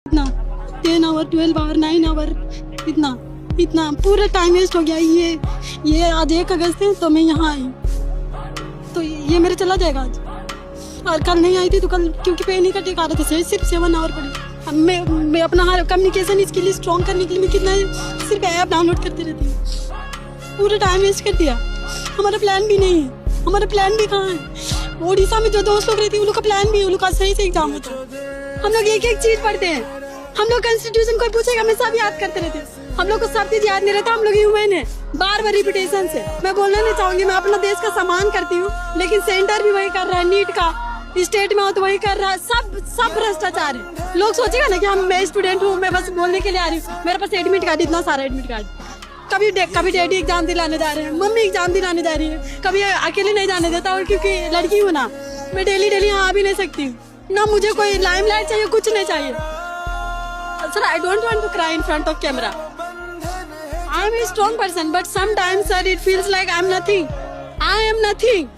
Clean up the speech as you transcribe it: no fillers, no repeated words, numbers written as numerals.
इतना 10 our 12 our 9 our इतना इतना पूरा टाइम वेस्ट हो गया। ये आज 1 अगस्त है तो मैं यहाँ आई, तो ये मेरा चला जाएगा आज। और कल नहीं आई थी तो कल क्योंकि पे नहीं कटे आ रहे थे, सिर्फ 7 आवर पड़ी। अब मैं अपना कम्युनिकेशन इसके लिए स्ट्रॉन्ग करने के लिए मैं कितना सिर्फ ऐप डाउनलोड करती रहती हूँ। पूरा टाइम वेस्ट कर दिया। हमारा प्लान भी नहीं है, हमारा प्लान भी कहाँ है। ओडिशा में जो दोस्त लोग रहते हैं उन लोग का प्लान भी है, उन लोग का सही से एग्जाम होता है। हम लोग एक एक चीज पढ़ते हैं, हम लोग कॉन्स्टिट्यूशन कोई पूछेगा हमें सब याद करते रहते हैं। हम लोग को सब चीज याद नहीं रहता, हम लोग ह्यूमन है। बार बार रिपीटेशन से मैं बोलना नहीं चाहूंगी, मैं अपना देश का सम्मान करती हूँ, लेकिन सेंटर भी वही कर रहा है, नीट का स्टेट में हो तो वही कर रहा है। सब भ्रष्टाचार है। लोग सोचेगा ना कि मैं स्टूडेंट हूँ, मैं बस बोलने के लिए आ रही हूँ। मेरे पास एडमिट कार्ड, इतना सारा एडमिट कार्ड। कभी डैडी एग्जाम दिलाने जा रहे हैं, मम्मी एग्जाम दिलाने जा रही है, कभी अकेले नहीं जाने देता। और क्योंकि लड़की हूँ ना, मैं डेली आ भी नहीं सकती हूँ ना, मुझे कोई लाइमलाइट चाहिए, कुछ नहीं चाहिए। Sir, I don't want to cry in front of camera. I am a strong person, but sometimes, sir, it feels like I am nothing. I am nothing.